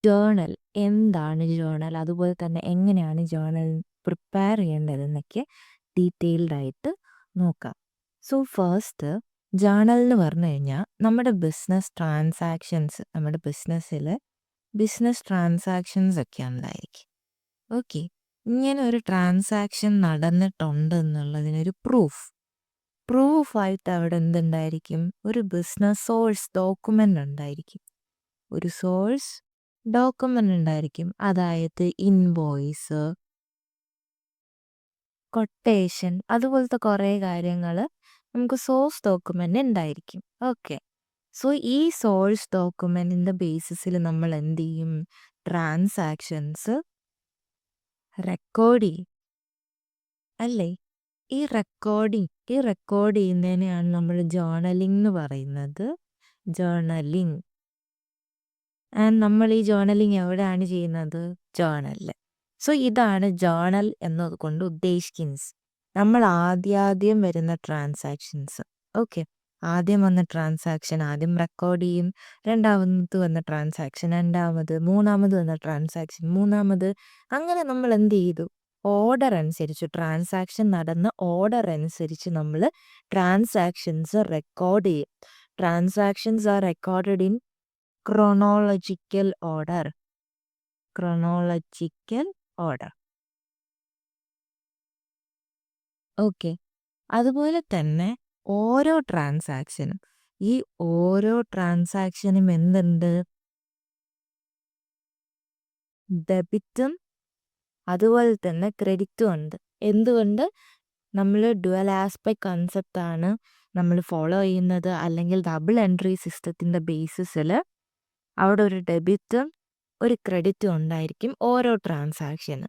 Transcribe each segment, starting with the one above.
Journal എന്താണ് journal, അതുപോലെ തന്നെ എങ്ങനെയാണ് ജേണൽ പ്രിപ്പയർ ചെയ്യേണ്ടതെന്നൊക്കെ ഡീറ്റെയിൽഡ് ആയിട്ട് നോക്കാം. സോ ഫസ്റ്റ് ജേണൽ എന്ന് പറഞ്ഞു കഴിഞ്ഞാൽ നമ്മുടെ ബിസിനസ് ട്രാൻസാക്ഷൻസ്, നമ്മുടെ ബിസിനസ് ട്രാൻസാക്ഷൻസ് ഒക്കെ ഉണ്ടായിരിക്കും. ഓക്കെ, ഇങ്ങനെ ഒരു ട്രാൻസാക്ഷൻ നടന്നിട്ടുണ്ട് എന്നുള്ളതിനൊരു പ്രൂഫായിട്ട് അവിടെ എന്തുണ്ടായിരിക്കും, ഒരു ബിസിനസ് സോഴ്സ് ഡോക്യുമെൻ്റ് ഉണ്ടായിരിക്കും. ഒരു സോഴ്സ് ഡോക്യുമെൻ്റ് ഉണ്ടായിരിക്കും. അതായത് ഇൻവോയ്സ്, കൊട്ടേഷൻ, അതുപോലത്തെ കുറേ കാര്യങ്ങൾ നമുക്ക് സോഴ്സ് ഡോക്യുമെൻ്റ് ഉണ്ടായിരിക്കും. ഓക്കെ, സോ ഈ സോഴ്സ് ഡോക്യുമെൻറ്റിൻ്റെ ബേസിസിൽ നമ്മൾ എന്ത് ചെയ്യും, ട്രാൻസാക്ഷൻസ് റെക്കോർഡ് ചെയ്യും അല്ലേ. ഈ റെക്കോർഡ് ചെയ്യുന്നതിനെയാണ് നമ്മൾ ജേർണലിംഗ് എന്ന് പറയുന്നത്. ജേർണലിംഗ്. ആൻഡ് നമ്മൾ ഈ ജേർണലിംഗ് എവിടെയാണ് ചെയ്യുന്നത്, ജേർണലിൽ. സോ ഇതാണ് ജേർണൽ എന്നതുകൊണ്ട് ഉദ്ദേശിക്കുന്നത്. നമ്മൾ ആദ്യം വരുന്ന ട്രാൻസാക്ഷൻസ്, ഓക്കെ, ആദ്യം വന്ന ട്രാൻസാക്ഷൻ ആദ്യം റെക്കോർഡ് ചെയ്യും, രണ്ടാമത് വന്ന ട്രാൻസാക്ഷൻ രണ്ടാമത്, മൂന്നാമത് വന്ന ട്രാൻസാക്ഷൻ മൂന്നാമത്, അങ്ങനെ നമ്മൾ എന്ത് ചെയ്തു, ഓർഡർ അനുസരിച്ച്, ട്രാൻസാക്ഷൻ നടന്ന ഓർഡർ അനുസരിച്ച് നമ്മൾ ട്രാൻസാക്ഷൻസ് റെക്കോർഡ് ചെയ്യും. Transactions are recorded in chronological order. Okay, അതുപോലെ തന്നെ ഓരോ ട്രാൻസാക്ഷനും എന്തുണ്ട്, ഡെബിറ്റും അതുപോലെ തന്നെ ക്രെഡിറ്റും ഉണ്ട്. എന്തുകൊണ്ട്, നമ്മൾ ഡുവൽ ആസ്പെക്ട് കൺസെപ്റ്റ് ആണ് നമ്മൾ ഫോളോ ചെയ്യുന്നത്, അല്ലെങ്കിൽ ഡബിൾ എൻട്രി സിസ്റ്റത്തിൻ്റെ ബേസിസിൽ അവിടെ ഒരു ഡെബിറ്റും ഒരു ക്രെഡിറ്റും ഉണ്ടായിരിക്കും ഓരോ ട്രാൻസാക്ഷന്.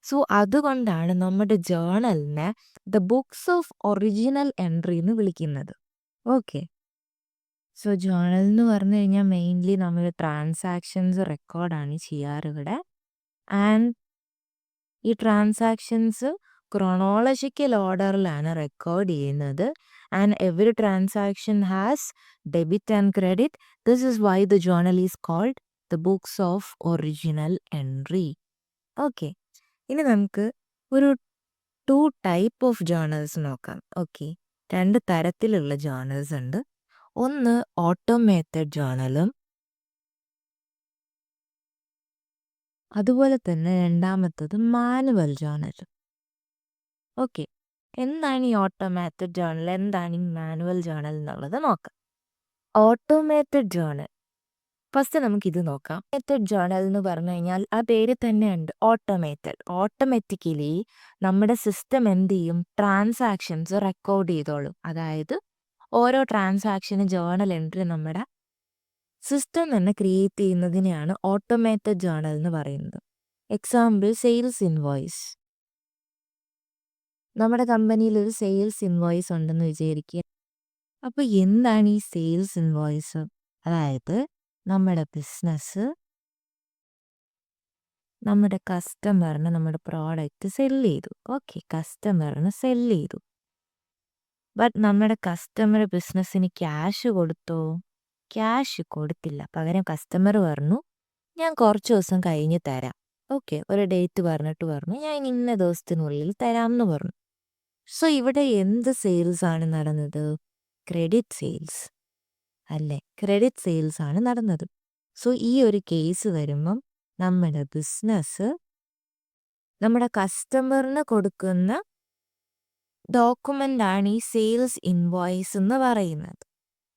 സോ അതുകൊണ്ടാണ് നമ്മുടെ ജേർണലിനെ the books of original entry എന്ന് വിളിക്കുന്നത്. ഓക്കെ, സോ ജേർണൽ എന്ന് പറഞ്ഞു കഴിഞ്ഞാൽ മെയിൻലി നമ്മൾ ട്രാൻസാക്ഷൻസ് റെക്കോർഡാണ് ചെയ്യാറ് ഇവിടെ. ആൻഡ് ഈ ട്രാൻസാക്ഷൻസ് ക്രോണോളജിക്കൽ ഓർഡറിലാണ് റെക്കോർഡ് ചെയ്യുന്നത്. And every transaction has debit and credit. This is why the journal is called the books of original entry. Okay, ഇനി നമുക്ക് ഒരു 2 ടൈപ്പ് ഓഫ് ജേർണൽസ് നോക്കാം. ഓക്കെ, 2 തരത്തിലുള്ള ജേർണൽസ് ഉണ്ട്. ഒന്ന് ഓട്ടോമേറ്റഡ് ജേർണലും അതുപോലെ തന്നെ രണ്ടാമത്തത് മാനുവൽ ജേർണലും. ഓക്കെ, എന്താണ് ഈ ഓട്ടോമാറ്റഡ് ജേർണൽ, എന്താണ് ഈ മാനുവൽ ജേർണൽ എന്നുള്ളത് നോക്കാം. ഓട്ടോമേറ്റഡ് ജേർണൽ, ഫസ്റ്റ് നമുക്കിത് നോക്കാം. ഓട്ടോമേറ്റഡ് ജേർണൽ എന്ന് പറഞ്ഞു കഴിഞ്ഞാൽ ആ പേര് തന്നെ ഉണ്ട്, ഓട്ടോമേറ്റഡ്. ഓട്ടോമാറ്റിക്കലി നമ്മുടെ സിസ്റ്റം എന്ത് ചെയ്യും, ട്രാൻസാക്ഷൻസ് റെക്കോർഡ് ചെയ്തോളും. അതായത് ഓരോ ട്രാൻസാക്ഷന് ജേർണൽ എൻട്രി നമ്മുടെ സിസ്റ്റം തന്നെ ക്രിയേറ്റ് ചെയ്യുന്നതിനെയാണ് ഓട്ടോമേറ്റഡ് ജേർണൽ എന്ന് പറയുന്നത്. Example, sales invoice. നമ്മുടെ കമ്പനിയിൽ ഒരു സെയിൽസ് ഇൻവോയ്സ് ഉണ്ടെന്ന് വിചാരിക്കുക. അപ്പോൾ എന്താണ് ഈ സെയിൽസ് ഇൻവോയ്സ്? അതായത് നമ്മുടെ ബിസിനസ് നമ്മുടെ കസ്റ്റമറിന് നമ്മുടെ പ്രോഡക്റ്റ് സെല്ല് ചെയ്തു. ഓക്കെ, കസ്റ്റമറിന് സെല്ല് ചെയ്തു. ബട്ട് നമ്മുടെ കസ്റ്റമർ ബിസിനസ്സിന് ക്യാഷ് കൊടുത്തോ? ക്യാഷ് കൊടുത്തില്ല. പകരം കസ്റ്റമർ പറഞ്ഞു, ഞാൻ കുറച്ച് ദിവസം കഴിഞ്ഞ് തരാം. ഓക്കെ, ഒരു ഡേറ്റ് പറഞ്ഞിട്ട് പറഞ്ഞു, ഞാൻ ഇന്ന ദിവസത്തിനുള്ളിൽ തരാം എന്ന് പറഞ്ഞു. സോ ഇവിടെ എന്ത് സെയിൽസ് ആണ് നടന്നത്? ക്രെഡിറ്റ് സെയിൽസ് അല്ലേ, ക്രെഡിറ്റ് സെയിൽസ് ആണ് നടന്നത്. സോ ഈ ഒരു കേസ് വരുമ്പം നമ്മുടെ ബിസിനസ് നമ്മുടെ കസ്റ്റമറിന് കൊടുക്കുന്ന ഡോക്യുമെൻ്റ് ആണ് ഈ സെയിൽസ് ഇൻവോയ്സ് എന്ന് പറയുന്നത്.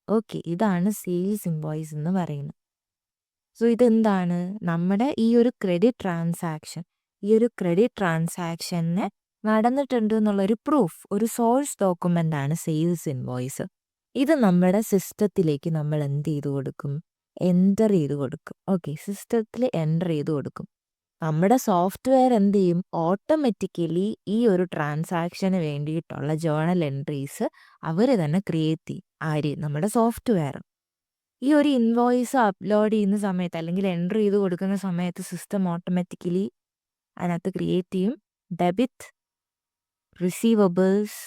ഓക്കെ, ഇതാണ് സെയിൽസ് ഇൻവോയ്സ് എന്ന് പറയുന്നത്. സോ ഇതെന്താണ്, നമ്മുടെ ഈ ഒരു ക്രെഡിറ്റ് ട്രാൻസാക്ഷന് നടന്നിട്ടുണ്ട് എന്നുള്ളൊരു പ്രൂഫ്, ഒരു സോഴ്സ് ഡോക്യുമെൻ്റ് ആണ് സെയിൽസ് ഇൻവോയ്സ്. ഇത് നമ്മുടെ സിസ്റ്റത്തിലേക്ക് നമ്മൾ എന്ത് ചെയ്ത് കൊടുക്കും, എൻ്റർ ചെയ്ത് കൊടുക്കും. ഓക്കെ, സിസ്റ്റത്തിൽ എൻ്റർ ചെയ്ത് കൊടുക്കും. നമ്മുടെ സോഫ്റ്റ്വെയർ എന്ത് ചെയ്യും, ഓട്ടോമാറ്റിക്കലി ഈ ഒരു ട്രാൻസാക്ഷന് വേണ്ടിയിട്ടുള്ള ജേർണൽ എൻട്രീസ് അവർ തന്നെ ക്രിയേറ്റ് ചെയ്യും. ആര്, നമ്മുടെ സോഫ്റ്റ്വെയർ. ഈ ഒരു ഇൻവോയ്സ് അപ്ലോഡ് ചെയ്യുന്ന സമയത്ത് അല്ലെങ്കിൽ എൻട്രി ചെയ്ത് കൊടുക്കുന്ന സമയത്ത് സിസ്റ്റം ഓട്ടോമാറ്റിക്കലി അതിനകത്ത് ക്രിയേറ്റ് ചെയ്യും ഡെബിറ്റ്, റിസീവബിൾസ്,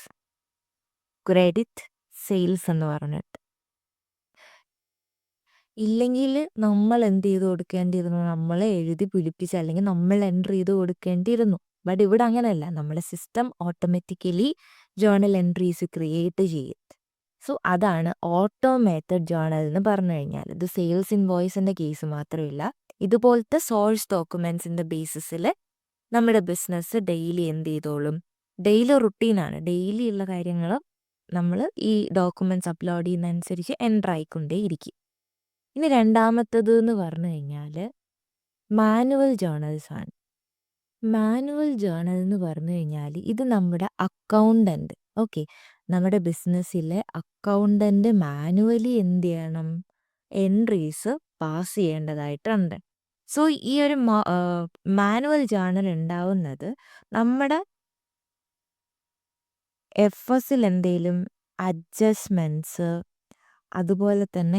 ക്രെഡിറ്റ്, സെയിൽസ് എന്ന് പറഞ്ഞിട്ട്. ഇല്ലെങ്കിൽ നമ്മൾ എന്ത് ചെയ്ത് കൊടുക്കേണ്ടിയിരുന്നു, നമ്മളെ എഴുതി പിടിപ്പിച്ച് അല്ലെങ്കിൽ നമ്മൾ എൻട്രി ചെയ്ത് കൊടുക്കേണ്ടിയിരുന്നു. ബട്ട് ഇവിടെ അങ്ങനെയല്ല, നമ്മുടെ system automatically journal entries create ചെയ്യും. സോ അതാണ് ഓട്ടോമേറ്റഡ് ജേർണൽ എന്ന് പറഞ്ഞു കഴിഞ്ഞാൽ. ഇത് സെയിൽസ് ഇൻവോയ്സിൻ്റെ കേസ് മാത്രമല്ല, ഇതുപോലത്തെ സോഴ്സ് ഡോക്യുമെൻസിൻ്റെ ബേസിസിൽ നമ്മുടെ ബിസിനസ് ഡെയിലി എന്ത് ചെയ്തോളും, ഡെയിലി റുട്ടീനാണ്, ഡെയിലി ഉള്ള കാര്യങ്ങൾ നമ്മൾ ഈ ഡോക്യുമെൻറ്റ്സ് അപ്ലോഡ് ചെയ്യുന്നതനുസരിച്ച് എൻ്റർ ആയിക്കൊണ്ടേയിരിക്കും. ഇനി രണ്ടാമത്തത് എന്ന് പറഞ്ഞു കഴിഞ്ഞാൽ മാനുവൽ ജേർണൽസ് ആണ്. മാനുവൽ ജേർണൽ എന്ന് പറഞ്ഞു കഴിഞ്ഞാൽ ഇത് നമ്മുടെ അക്കൗണ്ടൻറ്റ്, ഓക്കെ, നമ്മുടെ ബിസിനസ്സിലെ അക്കൗണ്ടൻറ്റ് മാനുവലി എന്ത് ചെയ്യണം, എൻട്രീസ് പാസ് ചെയ്യേണ്ടതായിട്ടുണ്ട്. സോ ഈ ഒരു മാനുവൽ ജേർണൽ ഉണ്ടാവുന്നത് നമ്മുടെ എഫ്എസിൽ എന്തെങ്കിലും അഡ്ജസ്റ്റ്മെൻറ്റ്സ്, അതുപോലെ തന്നെ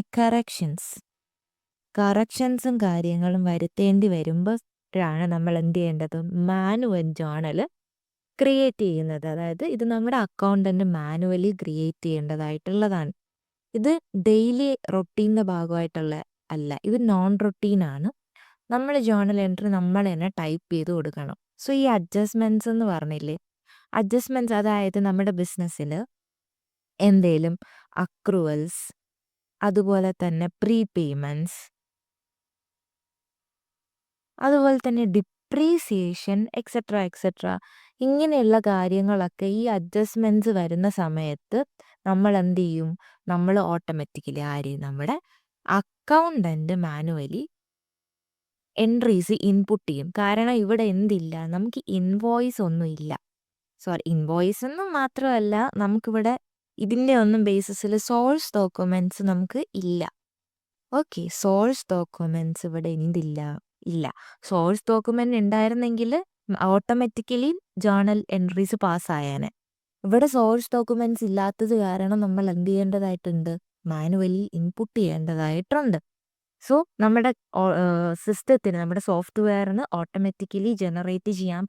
കറക്ഷൻസും കാര്യങ്ങളും വരുത്തേണ്ടി വരുമ്പോഴാണ് നമ്മൾ എന്ത് ചെയ്യേണ്ടത്, മാനുവൽ ജേർണൽ ക്രിയേറ്റ് ചെയ്യുന്നത്. അതായത് ഇത് നമ്മുടെ അക്കൗണ്ടൻറ്റ് മാനുവലി ക്രിയേറ്റ് ചെയ്യേണ്ടതായിട്ടുള്ളതാണ്. ഇത് ഡെയിലി റൊട്ടീൻ്റെ ഭാഗമായിട്ടുള്ള അല്ല, ഇത് നോൺ റൊട്ടീനാണ്. നമ്മൾ ജേർണൽ എൻട്രി നമ്മൾ തന്നെ ടൈപ്പ് ചെയ്ത് കൊടുക്കണം. സോ ഈ അഡ്ജസ്റ്റ്മെൻറ്റ്സ് എന്ന് പറഞ്ഞില്ലേ, അഡ്ജസ്റ്റ്മെൻറ്റ്സ് അതായത് നമ്മുടെ ബിസിനസ്സിൽ എന്തേലും അക്രൂവൽസ്, അതുപോലെ തന്നെ പ്രീപേയ്മെൻറ്റ്സ്, അതുപോലെ തന്നെ ഡിപ്രീസിയേഷൻ എക്സെട്ര ഇങ്ങനെയുള്ള കാര്യങ്ങളൊക്കെ ഈ അഡ്ജസ്റ്റ്മെൻറ്റ്സ് വരുന്ന സമയത്ത് നമ്മൾ എന്ത് ചെയ്യും, നമ്മൾ ഓട്ടോമാറ്റിക്കലി നമ്മുടെ അക്കൗണ്ടൻറ്റ് മാനുവലി എൻട്രീസ് ഇൻപുട്ട് ചെയ്യും. കാരണം ഇവിടെ എന്തില്ല, നമുക്ക് ഇൻവോയ്സ് ഒന്നും ഇല്ല. ഇൻവോയ്സ് ഒന്നും മാത്രമല്ല, നമുക്കിവിടെ ഇതിൻ്റെ ഒന്നും ബേസിസിൽ സോഴ്സ് ഡോക്യുമെൻറ്റ്സ് നമുക്ക് ഇല്ല. ഓക്കെ, സോഴ്സ് ഡോക്യുമെൻറ്റ്സ് ഇവിടെ ഇല്ല. സോഴ്സ് ഡോക്യുമെൻ്റ് ഉണ്ടായിരുന്നെങ്കിൽ ഓട്ടോമാറ്റിക്കലി ജേർണൽ എൻട്രീസ് പാസ്സായേനെ. ഇവിടെ സോഴ്സ് ഡോക്യുമെൻറ്റ്സ് ഇല്ലാത്തത് കാരണം നമ്മൾ എന്ത് ചെയ്യേണ്ടതായിട്ടുണ്ട്, മാനുവലി ഇൻപുട്ട് ചെയ്യേണ്ടതായിട്ടുണ്ട്. സോ നമ്മുടെ സിസ്റ്റത്തിന്, നമ്മുടെ സോഫ്റ്റ്വെയറിന് ഓട്ടോമാറ്റിക്കലി ജനറേറ്റ് ചെയ്യാൻ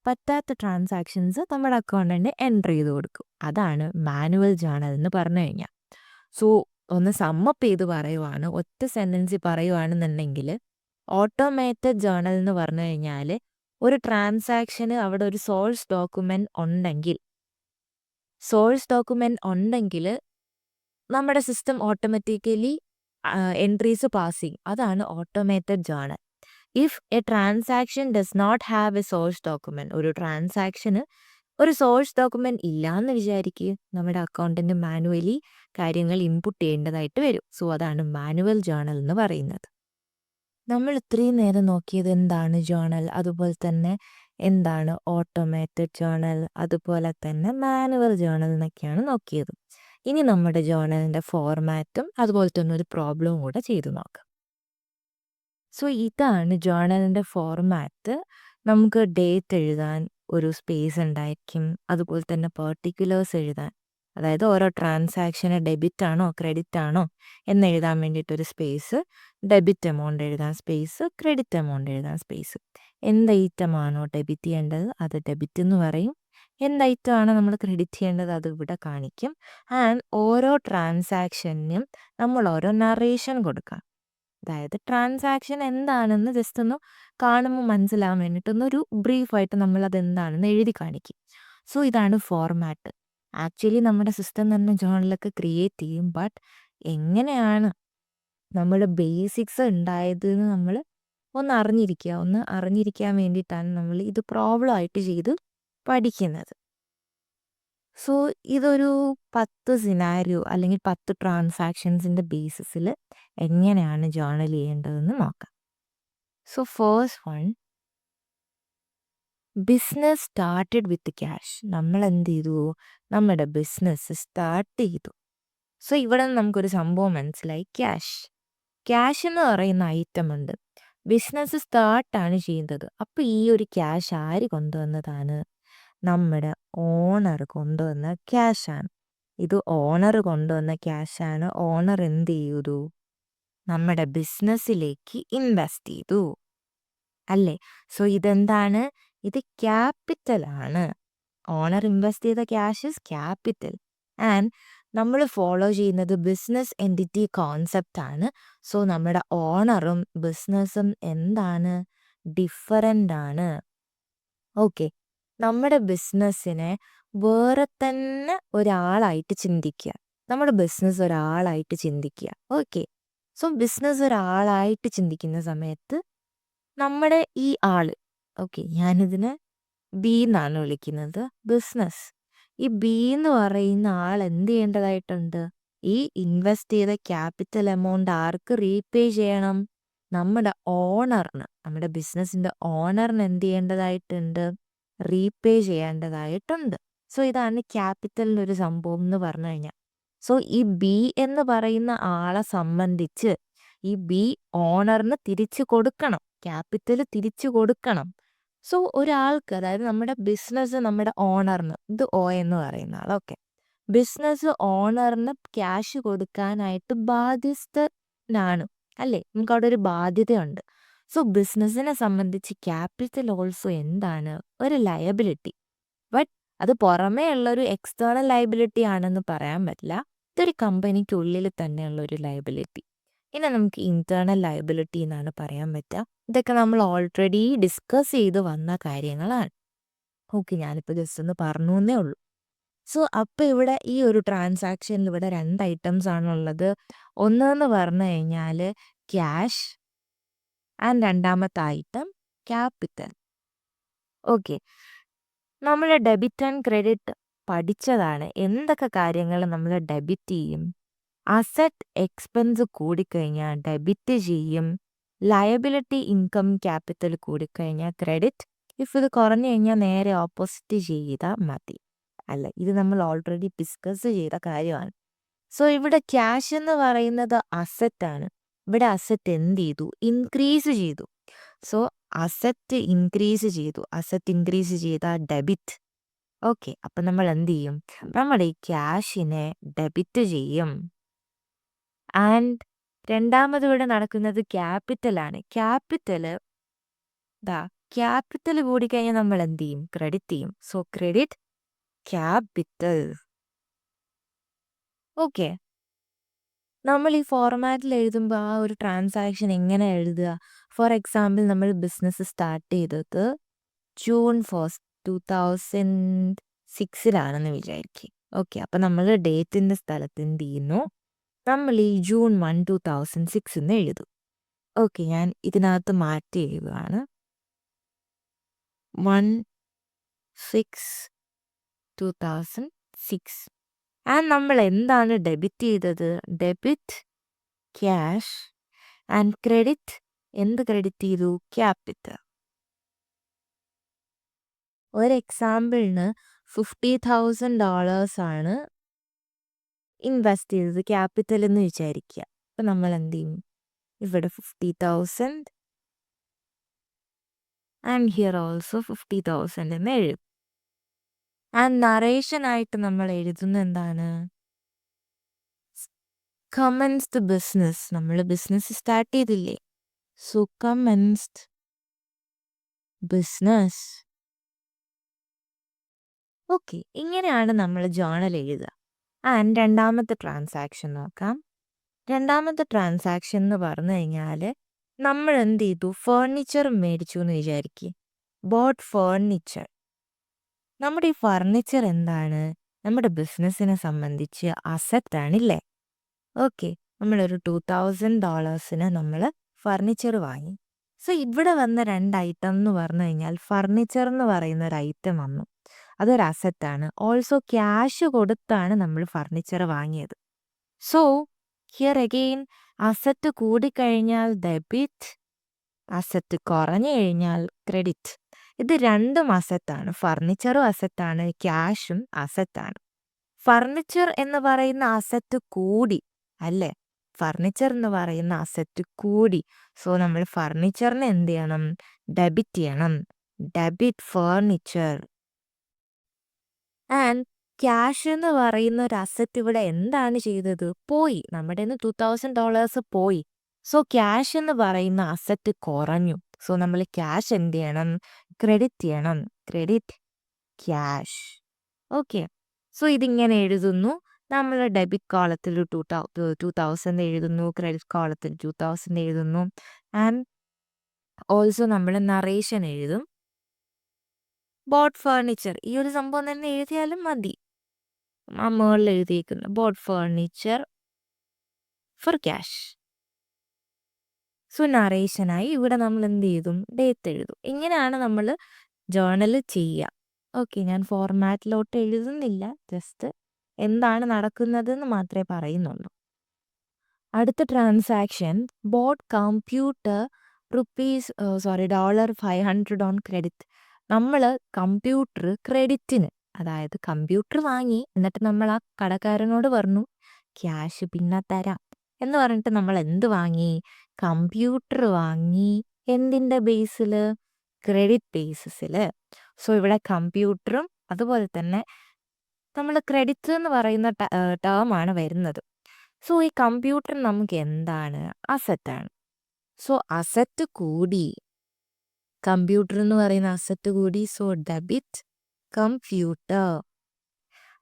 പറ്റാത്ത ട്രാൻസാക്ഷൻസ് നമ്മുടെ അക്കൗണ്ടൻറ്റ് എൻ്റർ ചെയ്ത് കൊടുക്കും. അതാണ് മാനുവൽ ജേർണൽ എന്ന് പറഞ്ഞു കഴിഞ്ഞാൽ. സോ ഒന്ന് സമ്മപ്പ് ചെയ്ത് പറയുവാണ്, ഒറ്റ സെൻറ്റൻസിൽ പറയുവാണെന്നുണ്ടെങ്കിൽ ഓട്ടോമേറ്റഡ് ജേർണൽ എന്ന് പറഞ്ഞു കഴിഞ്ഞാൽ ഒരു ട്രാൻസാക്ഷന് അവിടെ ഒരു സോഴ്സ് ഡോക്യുമെൻ്റ് ഉണ്ടെങ്കിൽ നമ്മുടെ സിസ്റ്റം ഓട്ടോമാറ്റിക്കലി എൻട്രീസ് പാസ് ചെയ്യും. അതാണ് automated journal. If a transaction does not have a source document, ഒരു ട്രാൻസാക്ഷന് ഒരു സോഴ്സ് ഡോക്യുമെൻറ്റ് ഇല്ല എന്ന് വിചാരിക്കുക, നമ്മുടെ അക്കൗണ്ടൻറ്റ് മാനുവലി കാര്യങ്ങൾ ഇൻപുട്ട് ചെയ്യേണ്ടതായിട്ട് വരും. സോ അതാണ് മാനുവൽ ജേർണൽ എന്ന് പറയുന്നത്. നമ്മൾ ഇത്രയും നേരം നോക്കിയത് എന്താണ് ജേർണൽ, അതുപോലെ തന്നെ എന്താണ് ഓട്ടോമേറ്റഡ് ജേർണൽ, അതുപോലെ തന്നെ മാനുവൽ ജേർണൽ എന്നൊക്കെയാണ് നോക്കിയത്. ഇനി നമ്മുടെ ജേർണലിൻ്റെ ഫോർമാറ്റും അതുപോലെ തന്നെ ഒരു പ്രോബ്ലവും കൂടെ ചെയ്തു നോക്കാം. സോ ഇതാണ് ജേർണലിൻ്റെ ഫോർമാറ്റ്. നമുക്ക് ഡേറ്റ് എഴുതാൻ ഒരു സ്പേസ് ഉണ്ടായിരിക്കും, അതുപോലെ തന്നെ പെർട്ടിക്കുലേഴ്സ് എഴുതാൻ, അതായത് ഓരോ ട്രാൻസാക്ഷന് ഡെബിറ്റ് ആണോ ക്രെഡിറ്റ് ആണോ എന്ന് എഴുതാൻ വേണ്ടിയിട്ടൊരു സ്പേസ്, ഡെബിറ്റ് എമൗണ്ട് എഴുതാൻ സ്പേസ്, ക്രെഡിറ്റ് എമൗണ്ട് എഴുതാൻ സ്പേസ്. എന്ത് ഐറ്റമാണോ ഡെബിറ്റ് ചെയ്യേണ്ടത് അത് ഡെബിറ്റ് എന്ന് പറയും, എന്ത് ഐറ്റമാണ് നമ്മൾ ക്രെഡിറ്റ് ചെയ്യേണ്ടത് അത് ഇവിടെ കാണിക്കും. ആൻഡ് ഓരോ ട്രാൻസാക്ഷനും നമ്മൾ ഓരോ നറേഷൻ കൊടുക്കാം. അതായത് ട്രാൻസാക്ഷൻ എന്താണെന്ന് ജസ്റ്റ് ഒന്ന് കാണുമ്പോൾ മനസ്സിലാവാൻ വേണ്ടിയിട്ടൊന്നൊരു ബ്രീഫായിട്ട് നമ്മൾ അതെന്താണെന്ന് എഴുതി കാണിക്കും. സോ ഇതാണ് ഫോർമാറ്റ്. ആക്ച്വലി നമ്മുടെ സിസ്റ്റം തന്നെ ജേർണലൊക്കെ ക്രിയേറ്റ് ചെയ്യും, ബട്ട് എങ്ങനെയാണ് നമ്മുടെ ബേസിക്സ് ഉണ്ടായതെന്ന് നമ്മൾ ഒന്ന് അറിഞ്ഞിരിക്കാൻ വേണ്ടിയിട്ടാണ് നമ്മൾ ഇത് പ്രോബ്ലം ആയിട്ട് ചെയ്ത് പഠിക്കുന്നത്. സോ ഇതൊരു 10 സിനാരിയോ അല്ലെങ്കിൽ 10 ട്രാൻസാക്ഷൻസിൻ്റെ ബേസിസിൽ എങ്ങനെയാണ് ജേർണൽ ചെയ്യേണ്ടതെന്ന് നോക്കാം. So first one, business started with cash. നമ്മൾ എന്ത് ചെയ്തു, നമ്മുടെ ബിസിനസ് സ്റ്റാർട്ട് ചെയ്തു. സോ ഇവിടെ നമുക്കൊരു സംഭവം മനസ്സിലായി, ക്യാഷ് എന്ന് പറയുന്ന ഐറ്റം ഉണ്ട്. ബിസിനസ് സ്റ്റാർട്ടാണ് ചെയ്യുന്നത്. അപ്പോൾ ഈ ഒരു ക്യാഷ് ആര് കൊണ്ടുവന്നതാണ്, നമ്മുടെ ഓണർ കൊണ്ടുവന്ന ക്യാഷാണ്. ഇത് ഓണർ കൊണ്ടുവന്ന ക്യാഷാണ്. ഓണർ എന്ത് ചെയ്തു, നമ്മുടെ ബിസിനസ്സിലേക്ക് ഇൻവെസ്റ്റ് ചെയ്തു അല്ലേ. സോ ഇതെന്താണ്, ഇത് ക്യാപിറ്റലാണ്. ഓണർ ഇൻവെസ്റ്റ് ചെയ്ത ക്യാഷ് ഇസ് ക്യാപിറ്റൽ. ആൻഡ് നമ്മൾ ഫോളോ ചെയ്യുന്നത് ബിസിനസ് എൻറ്റിറ്റി കോൺസെപ്റ്റ് ആണ്. സോ നമ്മുടെ ഓണറും ബിസിനസ്സും എന്താണ്? ഡിഫറൻ്റ് ആണ്. ഓക്കെ. നമ്മുടെ ബിസിനസ്സിനെ വേറെ തന്നെ ഒരാളായിട്ട് ചിന്തിക്കുക. നമ്മുടെ ബിസിനസ് ഒരാളായിട്ട് ചിന്തിക്കുക. ഓക്കെ. സോ ബിസിനസ് ഒരാളായിട്ട് ചിന്തിക്കുന്ന സമയത്ത് നമ്മുടെ ഈ ആള്, ഓക്കെ, ഞാനിതിനെ ബി എന്നാണ് വിളിക്കുന്നത്, ബിസിനസ്. ഈ ബി എന്ന് പറയുന്ന ആൾ എന്ത് ചെയ്യേണ്ടതായിട്ടുണ്ട്? ഈ ഇൻവെസ്റ്റ് ചെയ്ത ക്യാപിറ്റൽ എമൗണ്ട് ആർക്ക് റീപേ ചെയ്യണം? നമ്മുടെ ഓണറിന്, നമ്മുടെ ബിസിനസിന്റെ ഓണറിന് എന്ത് ചെയ്യേണ്ടതായിട്ടുണ്ട്? റീപേ ചെയ്യേണ്ടതായിട്ടുണ്ട്. സോ ഇതാണ് ക്യാപിറ്റലിൻ്റെ ഒരു സംഭവം എന്ന് പറഞ്ഞു കഴിഞ്ഞാൽ. സോ ഈ ബി എന്ന് പറയുന്ന ആളെ സംബന്ധിച്ച് ഈ ബി ഓണറിന് തിരിച്ചു കൊടുക്കണം, ക്യാപിറ്റൽ തിരിച്ചു കൊടുക്കണം. സോ ഒരാൾക്ക്, അതായത് നമ്മുടെ ബിസിനസ് നമ്മുടെ ഓണറിന്, ഇത് ഒ എന്ന് പറയുന്ന ആൾ, ഓക്കെ, ബിസിനസ് ഓണറിന് ക്യാഷ് കൊടുക്കാനായിട്ട് ബാധ്യസ്ഥനാണ്, അല്ലേ? നമുക്ക് അവിടെ ഒരു ബാധ്യതയുണ്ട്. സോ ബിസിനസ്സിനെ സംബന്ധിച്ച് ക്യാപിറ്റൽ ഓൾസോ എന്താണ്? ഒരു ലയബിലിറ്റി. ബട്ട് അത് പുറമേ ഉള്ളൊരു എക്സ്റ്റേണൽ ലയബിലിറ്റി ആണെന്ന് പറയാൻ പറ്റില്ല. ഇതൊരു കമ്പനിക്കുള്ളിൽ തന്നെയുള്ള ഒരു ലയബിലിറ്റി. ഇനി നമുക്ക് ഇന്റേണൽ ലയബിലിറ്റി എന്നാണ് പറയാൻ പറ്റുക. ഇതൊക്കെ നമ്മൾ ഓൾറെഡി ഡിസ്കസ് ചെയ്ത് വന്ന കാര്യങ്ങളാണ്. ഓക്കെ, ഞാനിപ്പോൾ ജസ്റ്റ് ഒന്ന് പറഞ്ഞു എന്നേ ഉള്ളൂ. സോ അപ്പോൾ ഇവിടെ ഈ ഒരു ട്രാൻസാക്ഷനിൽ ഇവിടെ 2 ഐറ്റംസ് ആണുള്ളത്. ഒന്നെന്ന് പറഞ്ഞു കഴിഞ്ഞാൽ ക്യാഷ് ആൻഡ് രണ്ടാമത്തെ ഐറ്റം ക്യാപിറ്റൽ. ഓക്കെ, നമ്മൾ ഡെബിറ്റ് ആൻഡ് ക്രെഡിറ്റ് പഠിച്ചതാണ്. എന്തൊക്കെ കാര്യങ്ങൾ നമ്മൾ ഡെബിറ്റ് ചെയ്യും? അസറ്റ് എക്സ്പെൻസ് കൂടിക്കഴിഞ്ഞാൽ ഡെബിറ്റ് ചെയ്യും. ലയബിലിറ്റി ഇൻകം ക്യാപിറ്റൽ കൂടിക്കഴിഞ്ഞാൽ ക്രെഡിറ്റ്. ഇഫ് ഇത് കുറഞ്ഞു കഴിഞ്ഞാൽ നേരെ ഓപ്പോസിറ്റ് ചെയ്താൽ മതി, അല്ല? ഇത് നമ്മൾ ഓൾറെഡി ഡിസ്കസ് ചെയ്ത കാര്യമാണ്. സോ ഇവിടെ ക്യാഷ് എന്ന് പറയുന്നത് അസറ്റാണ്. ഇവിടെ അസറ്റ് എന്ത് ചെയ്തു? ഇൻക്രീസ് ചെയ്തു. സോ അസറ്റ് ഇൻക്രീസ് ചെയ്തു. അസറ്റ് ഇൻക്രീസ് ചെയ്താൽ ഡെബിറ്റ്. ഓക്കെ, അപ്പം നമ്മൾ എന്ത് ചെയ്യും? നമ്മൾ ഈ ക്യാഷിനെ ഡെബിറ്റ് ചെയ്യും. ആൻഡ് രണ്ടാമത് ഇവിടെ നടക്കുന്നത് ക്യാപിറ്റലാണ്. ക്യാപിറ്റൽ കൂടിക്കഴിഞ്ഞാൽ നമ്മൾ എന്ത് ചെയ്യും? ക്രെഡിറ്റ് ചെയ്യും. So credit capital. ഓക്കെ, നമ്മൾ ഈ ഫോർമാറ്റിൽ എഴുതുമ്പോൾ ആ ഒരു ട്രാൻസാക്ഷൻ എങ്ങനെ എഴുതുക? ഫോർ എക്സാമ്പിൾ, നമ്മൾ ബിസിനസ് സ്റ്റാർട്ട് ചെയ്തത് June 1, 2006 വിചാരിക്കും. ഓക്കെ, അപ്പം നമ്മൾ ഡേറ്റിൻ്റെ സ്ഥലത്ത് എന്ത് ചെയ്യുന്നു? നമ്മൾ ഈ June 1, 2006 എന്ന് എഴുതും. ഓക്കെ, ഞാൻ ഇതിനകത്ത് മാറ്റി എഴുതുകയാണ്. 1/6/2006. ആൻഡ് നമ്മൾ എന്താണ് ഡെബിറ്റ് ചെയ്തത്? Debit cash and credit. എന്ത് ക്രെഡിറ്റ് ചെയ്തു? ക്യാപിറ്റൽ. ഒരു എക്സാമ്പിളിന് $50,000 ആണ് ഇൻവെസ്റ്റ് ചെയ്തത് ക്യാപിറ്റൽ എന്ന് വിചാരിക്കുക. അപ്പം നമ്മൾ എന്ത് ചെയ്യും? ഇവിടെ 50,000 ആൻഡ് ഹിയർ ഓൾസോ 50,000 എന്ന് എഴുതും. ആൻഡ് നറേഷനായിട്ട് നമ്മൾ എഴുതുന്ന എന്താണ്? Commenced business. നമ്മൾ ബിസിനസ് സ്റ്റാർട്ട് ചെയ്തില്ലേ? So commenced business. ഓക്കെ, ഇങ്ങനെയാണ് നമ്മൾ ജേണൽ എഴുതുക. ആൻഡ് രണ്ടാമത്തെ ട്രാൻസാക്ഷൻ നോക്കാം. രണ്ടാമത്തെ ട്രാൻസാക്ഷൻ എന്ന് പറഞ്ഞു കഴിഞ്ഞാൽ നമ്മൾ എന്ത് ചെയ്തു? ഫേർണിച്ചർ മേടിച്ചു എന്ന് വിചാരിക്കുക. Boat furniture. നമ്മുടെ ഈ ഫർണിച്ചർ എന്താണ്? നമ്മുടെ ബിസിനസ്സിനെ സംബന്ധിച്ച് അസറ്റ് ആണില്ലേ? ഓക്കെ, നമ്മളൊരു $2,000 നമ്മൾ ഫർണിച്ചർ വാങ്ങി. സോ ഇവിടെ വന്ന 2 ഐറ്റം എന്ന് പറഞ്ഞു കഴിഞ്ഞാൽ ഫർണിച്ചർ എന്ന് പറയുന്ന ഒരു ഐറ്റം വന്നു, അതൊരു അസറ്റാണ്. ഓൾസോ ക്യാഷ് കൊടുത്താണ് നമ്മൾ ഫർണിച്ചർ വാങ്ങിയത്. സോ ഹിയർ അഗെയിൻ അസറ്റ് കൂടിക്കഴിഞ്ഞാൽ ഡെബിറ്റ്, അസറ്റ് കുറഞ്ഞു കഴിഞ്ഞാൽ ക്രെഡിറ്റ്. ഇത് രണ്ടും അസറ്റാണ്. ഫർണിച്ചറും അസറ്റാണ്, ക്യാഷും അസറ്റാണ്. ഫർണിച്ചർ എന്ന് പറയുന്ന അസറ്റ് കൂടി, അല്ലേ? ഫർണിച്ചർ എന്ന് പറയുന്ന അസറ്റ് കൂടി. സോ നമ്മൾ ഫർണിച്ചറിന് എന്ത് ചെയ്യണം? ഡെബിറ്റ് ചെയ്യണം. Debit furniture. ആൻഡ് ക്യാഷ് എന്ന് പറയുന്ന ഒരു അസറ്റ് ഇവിടെ എന്താണ് ചെയ്തത്? പോയി. നമ്മുടെ $2,000 പോയി. സോ ക്യാഷ് എന്ന് പറയുന്ന അസറ്റ് കുറഞ്ഞു. സോ നമ്മൾ ക്യാഷ് എന്ത് ചെയ്യണം? ക്രെഡിറ്റ് ചെയ്യണം. Credit cash. ഓക്കെ, സോ ഇതിങ്ങനെ എഴുതുന്നു. നമ്മൾ ഡെബിറ്റ് കോളത്തിൽ 2000 എഴുതുന്നു, ക്രെഡിറ്റ് കോളത്തിൽ 2000 എഴുതുന്നു. ആൻഡ് ഓൾസോ നമ്മൾ നറേഷൻ എഴുതും. ബോട്ട് ഫർണിച്ചർ ഈ ഒരു സംഭവം തന്നെ എഴുതിയാലും മതി. ആ മുകളിൽ എഴുതിയിരിക്കുന്നു bought furniture for cash. So നറേഷനായി ഇവിടെ നമ്മൾ എന്ത് ചെയ്തും, ഡേറ്റ് എഴുതും. ഇങ്ങനെയാണ് നമ്മൾ ജേർണൽ ചെയ്യുക. ഓക്കെ, ഞാൻ ഫോർമാറ്റിലോട്ട് എഴുതുന്നില്ല, ജസ്റ്റ് എന്താണ് നടക്കുന്നതെന്ന് മാത്രമേ പറയുന്നുള്ളൂ. അടുത്ത transaction boat computer $500 on credit. നമ്മൾ കമ്പ്യൂട്ടർ ക്രെഡിറ്റിന്, അതായത് കമ്പ്യൂട്ടർ വാങ്ങി, എന്നിട്ട് നമ്മൾ ആ കടക്കാരനോട് പറഞ്ഞു ക്യാഷ് പിന്നെ തരാം എന്ന് പറഞ്ഞിട്ട് നമ്മൾ എന്ത് വാങ്ങി, കമ്പ്യൂട്ടർ വാങ്ങി. എന്തിൻ്റെ ബേസിൽ? ക്രെഡിറ്റ് ബേസിസിൽ. സോ ഇവിടെ കമ്പ്യൂട്ടറും അതുപോലെ തന്നെ നമ്മൾ ക്രെഡിറ്റ് എന്ന് പറയുന്ന ടേമാണ് വരുന്നത്. സോ ഈ കമ്പ്യൂട്ടർ നമുക്ക് എന്താണ്? അസറ്റാണ്. സോ അസറ്റ് കൂടി, കമ്പ്യൂട്ടർ എന്ന് പറയുന്ന അസറ്റ് കൂടി. So debit computer.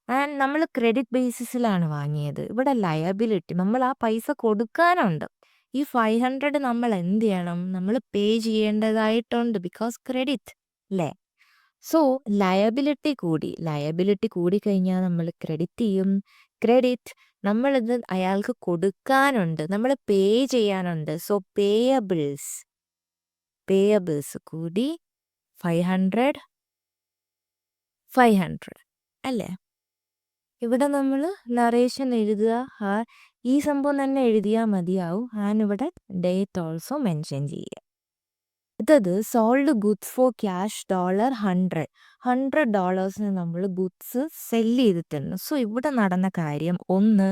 ആൻഡ് നമ്മൾ ക്രെഡിറ്റ് ബേസിസിലാണ് വാങ്ങിയത്. ഇവിടെ ലയബിലിറ്റി, നമ്മൾ ആ പൈസ കൊടുക്കാനുണ്ട്. ഈ 500 നമ്മൾ എന്ത് ചെയ്യണം? നമ്മൾ പേ ചെയ്യേണ്ടതായിട്ടുണ്ട്, ബിക്കോസ് ക്രെഡിറ്റ് അല്ലേ. സോ ലയബിലിറ്റി കൂടിക്കഴിഞ്ഞാൽ നമ്മൾ ക്രെഡിറ്റ് ചെയ്യും. ക്രെഡിറ്റ്, നമ്മളിത് അയാൾക്ക് കൊടുക്കാനുണ്ട്, നമ്മൾ പേ ചെയ്യാനുണ്ട്. സോ പേയബിൾസ് കൂടി 500 അല്ലേ. ഇവിടെ നമ്മൾ നറേഷൻ എഴുതുക, ഈ സംഭവം തന്നെ എഴുതിയാൽ മതിയാവും. ആൻഡ് ഇവിടെ ഡേറ്റ് ഓൾസോ മെൻഷൻ ചെയ്യുക. ഇതത് സോൾഡ് ഗുഡ്സ് ഫോർ ക്യാഷ് $100 നമ്മൾ ഗുഡ്സ് സെല്ല് ചെയ്തിട്ടുണ്ട്. സോ ഇവിടെ നടന്ന കാര്യം, ഒന്ന്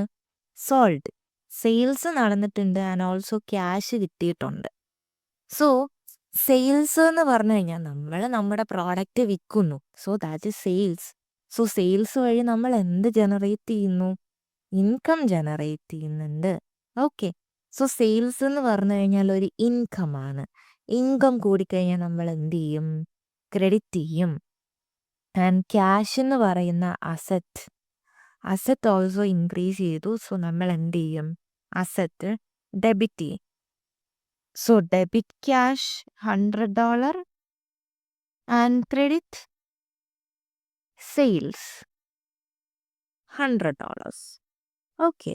സോൾഡ്, സെയിൽസ് നടന്നിട്ടുണ്ട്. ആൻഡ് ഓൾസോ ക്യാഷ് കിട്ടിയിട്ടുണ്ട്. സോ സെയിൽസ് എന്ന് പറഞ്ഞു കഴിഞ്ഞാൽ നമ്മൾ നമ്മുടെ പ്രോഡക്റ്റ് വിൽക്കുന്നു. So that is sales. So sales വഴി നമ്മൾ എന്ത് ജനറേറ്റ് ചെയ്യുന്നു? ഇൻകം ജനറേറ്റ് ചെയ്യുന്നുണ്ട്. ഓക്കെ, സോ സെയിൽസ് എന്ന് പറഞ്ഞു കഴിഞ്ഞാൽ ഒരു ഇൻകം ആണ്. ഇൻകം കൂടിക്കഴിഞ്ഞാൽ നമ്മൾ എന്ത് ചെയ്യും? ക്രെഡിറ്റ് ചെയ്യും. ആൻഡ് ക്യാഷ് എന്ന് പറയുന്ന അസറ്റ് ഓൾസോ ഇൻക്രീസ് ചെയ്തു. സോ നമ്മൾ എന്ത് ചെയ്യും? അസറ്റ് ഡെബിറ്റ് ചെയ്യും. So debit cash $100 and credit sales $100. Okay,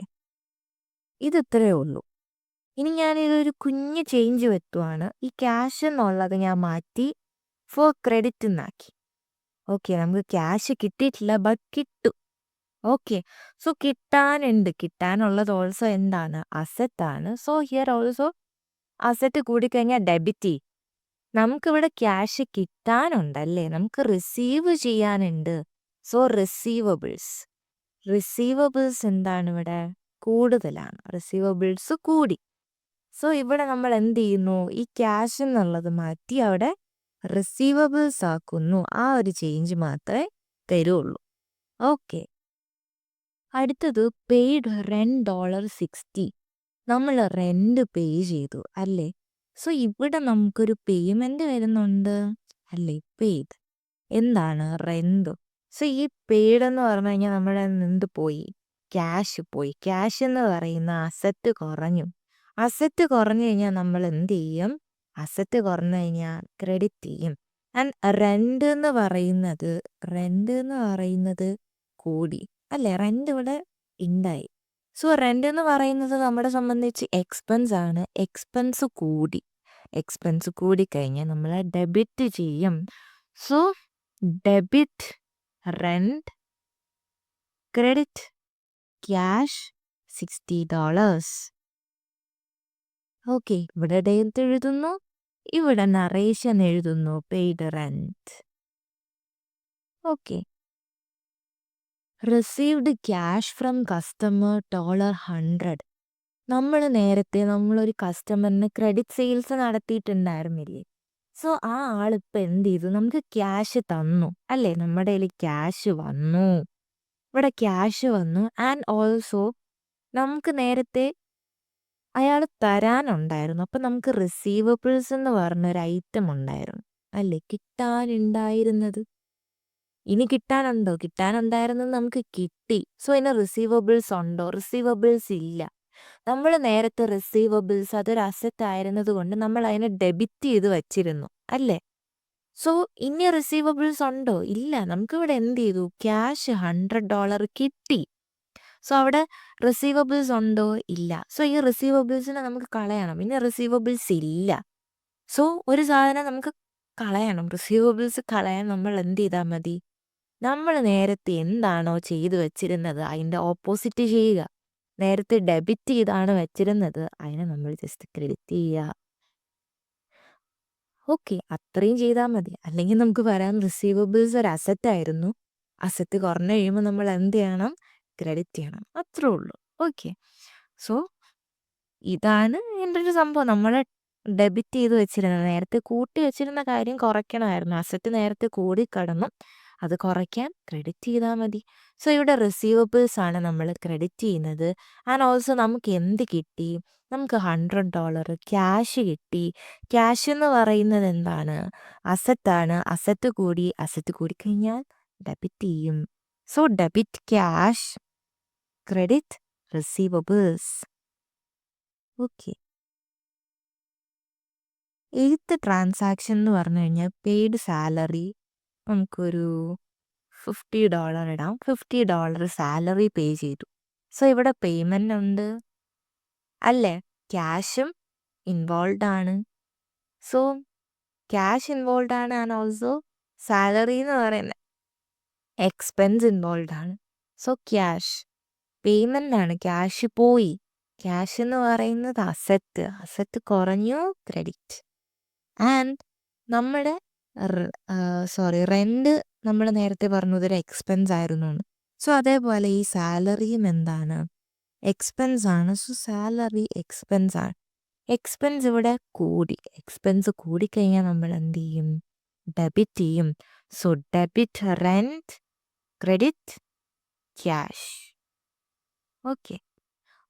ഇത് ഇത്രയേ ഉള്ളൂ. ഇനി ഞാനിതൊരു കുഞ്ഞ് ചേഞ്ച് വരുത്തുവാണ്. ഈ ക്യാഷ് എന്നുള്ളത് ഞാൻ മാറ്റി ഫോർ ക്രെഡിറ്റ് എന്നാക്കി. ഓക്കെ, നമുക്ക് ക്യാഷ് കിട്ടിയിട്ടില്ല, ബട്ട് കിട്ടും. ഓക്കെ, സോ കിട്ടാനുള്ളത് ഓൾസോ എന്താണ്? അസറ്റാണ്. സോ ഹിയർ ഓൾസോ അസറ്റ് കൂടിക്കഴിഞ്ഞാൽ ഡെബിറ്റ്. നമുക്കിവിടെ ക്യാഷ് കിട്ടാനുണ്ടല്ലേ, നമുക്ക് റിസീവ് ചെയ്യാനുണ്ട്. സോ റിസീവബിൾസ് എന്താണ് ഇവിടെ? കൂടുതലാണ്. റിസീവബിൾസ് കൂടി. സോ ഇവിടെ നമ്മൾ എന്ത് ചെയ്യുന്നു? ഈ ക്യാഷ് എന്നുള്ളത് മാറ്റി അവിടെ റിസീവബിൾസ് ആക്കുന്നു. ആ ഒരു ചേഞ്ച് മാത്രമേ തരുള്ളൂ. ഓക്കെ, അടുത്തത് പെയ്ഡ് $60. നമ്മൾ റെന്റ് പേ ചെയ്തു അല്ലേ. സോ ഇവിടെ നമുക്കൊരു പേയ്മെന്റ് വരുന്നുണ്ട് അല്ലേ. പെയ്ഡ് എന്താണ്? റെന്റ്. സോ ഈ പെയ്ഡ് എന്ന് പറഞ്ഞു കഴിഞ്ഞാൽ നമ്മുടെ എന്ത് പോയി? ക്യാഷ് പോയി. ക്യാഷ് എന്ന് പറയുന്ന അസറ്റ് കുറഞ്ഞു. അസറ്റ് കുറഞ്ഞു കഴിഞ്ഞാൽ നമ്മൾ എന്ത് ചെയ്യും? അസറ്റ് കുറഞ്ഞു കഴിഞ്ഞാൽ ക്രെഡിറ്റ് ചെയ്യും. ആൻഡ് റെന്റ് എന്ന് പറയുന്നത് കൂടി അല്ലേ. റെന്റ് ഇവിടെ ഉണ്ടായി. സോ റെന്റ് എന്ന് പറയുന്നത് നമ്മളെ സംബന്ധിച്ച് എക്സ്പെൻസ് ആണ്. എക്സ്പെൻസ് കൂടിക്കഴിഞ്ഞാൽ നമ്മൾ ഡെബിറ്റ് ചെയ്യും. So debit rent credit cash $60. Okay, ഇവിടെ ഡേറ്റ് എഴുതുന്നു, ഇവിടെ നറേഷൻ എഴുതുന്നു, paid rent. Okay, received cash from customer $100. നമ്മളൊരു കസ്റ്റമറിന് ക്രെഡിറ്റ് സെയിൽസ് നടത്തിയിട്ടുണ്ടായിരുന്നില്ലേ. സോ ആ ആളിപ്പോൾ എന്ത് ചെയ്തു? നമുക്ക് ക്യാഷ് തന്നു അല്ലേ. നമ്മുടെ കയ്യിൽ ക്യാഷ് വന്നു. ഇവിടെ ക്യാഷ് വന്നു. ആൻഡ് ഓൾസോ നമുക്ക് നേരത്തെ അയാൾ തരാനുണ്ടായിരുന്നു. അപ്പം നമുക്ക് റിസീവബിൾസ് എന്ന് പറഞ്ഞൊരു ഐറ്റം ഉണ്ടായിരുന്നു അല്ലേ, കിട്ടാനുണ്ടായിരുന്നത്. ഇനി കിട്ടാനുണ്ടോ? കിട്ടാനുണ്ടായിരുന്നത് നമുക്ക് കിട്ടി. സോ ഇനി റിസീവബിൾസ് ഉണ്ടോ? റിസീവബിൾസ് ഇല്ല. നമ്മൾ നേരത്തെ റിസീവബിൾസ് അതൊരു അസറ്റ് ആയിരുന്നത് കൊണ്ട് നമ്മൾ അതിനെ ഡെബിറ്റ് ചെയ്ത് വച്ചിരുന്നു. അല്ലേ? സോ ഇനി റിസീവബിൾസ് ഉണ്ടോ? ഇല്ല. നമുക്കിവിടെ എന്ത് ചെയ്തു? ക്യാഷ് $100 കിട്ടി. സോ അവിടെ റിസീവബിൾസ് ഉണ്ടോ? ഇല്ല. സോ ഈ റിസീവബിൾസിനെ നമുക്ക് കളയണം. ഇനി റിസീവബിൾസ് ഇല്ല. സോ ഒരു സാധനം നമുക്ക് കളയണം. റിസീവബിൾസ് കളയാൻ നമ്മൾ എന്ത് ചെയ്താൽ മതി? നമ്മൾ നേരത്തെ എന്താണോ ചെയ്തു വെച്ചിരുന്നത് അതിൻ്റെ ഓപ്പോസിറ്റ് ചെയ്യുക. നേരത്തെ ഡെബിറ്റ് ചെയ്താണ് വെച്ചിരുന്നത് അതിനെ നമ്മൾ ജസ്റ്റ് ക്രെഡിറ്റ് ചെയ്യുക. ഓക്കെ, അത്രയും ചെയ്താൽ മതി. അല്ലെങ്കിൽ നമുക്ക് പറയാം റിസീവബിൾസ് ഒരു അസറ്റ് ആയിരുന്നു. അസറ്റ് കുറഞ്ഞു കഴിയുമ്പോൾ നമ്മൾ എന്ത് ചെയ്യണം? ക്രെഡിറ്റ് ചെയ്യണം. അത്രേ ഉള്ളൂ. ഓക്കെ, സോ ഇതാണ് എൻ്റെ ഒരു സംഭവം. നമ്മൾ ഡെബിറ്റ് ചെയ്ത് വെച്ചിരുന്നത് നേരത്തെ കൂട്ടി വെച്ചിരുന്ന കാര്യം കുറയ്ക്കണമായിരുന്നു. അസറ്റ് നേരത്തെ കൂടിക്കടന്നു, അത് കുറയ്ക്കാൻ ക്രെഡിറ്റ് ചെയ്താൽ മതി. സോ ഇവിടെ റിസീവബിൾസ് ആണ് നമ്മൾ ക്രെഡിറ്റ് ചെയ്യുന്നത്. ആൻഡ് ഓൾസോ നമുക്ക് എന്ത് കിട്ടി? നമുക്ക് $100 ക്യാഷ് കിട്ടി. ക്യാഷ് എന്ന് പറയുന്നത് എന്താണ്? അസറ്റാണ്. അസറ്റ് കൂടിക്കഴിഞ്ഞാൽ ഡെബിറ്റ് ചെയ്യും. So debit cash, credit receivables. Okay, 8th transaction എന്ന് പറഞ്ഞു കഴിഞ്ഞാൽ പെയ്ഡ് സാലറി. നമുക്കൊരു $50 ഇടാം. $50 സാലറി പേ ചെയ്തു. സോ ഇവിടെ പേയ്മെൻ്റ് ഉണ്ട് അല്ലേ? ക്യാഷും ഇൻവോൾവ് ആണ്. സോ ക്യാഷ് ഇൻവോൾവ് ആണ് ആൻഡ് ഓൾസോ സാലറി എന്ന് പറയുന്നത് എക്സ്പെൻസ് ഇൻവോൾവ് ആണ്. സോ ക്യാഷ് പേയ്മെൻ്റ് ആണ്. ക്യാഷ് പോയി. ക്യാഷ് എന്ന് പറയുന്നത് അസറ്റ് കുറഞ്ഞു, ക്രെഡിറ്റ്. ആൻഡ് നമ്മുടെ റെന്റ് നമ്മൾ നേരത്തെ പറഞ്ഞത് ഒരു എക്സ്പെൻസ് ആയിരുന്നു. സോ അതേപോലെ ഈ സാലറിയും എന്താണ്? എക്സ്പെൻസ് ആണ്. സോ സാലറി എക്സ്പെൻസ് ആണ്. എക്സ്പെൻസ് ഇവിടെ കൂടി. എക്സ്പെൻസ് കൂടിക്കഴിഞ്ഞാൽ നമ്മൾ എന്ത് ചെയ്യും? ഡെബിറ്റ് ചെയ്യും. So debit rent, credit cash. Okay,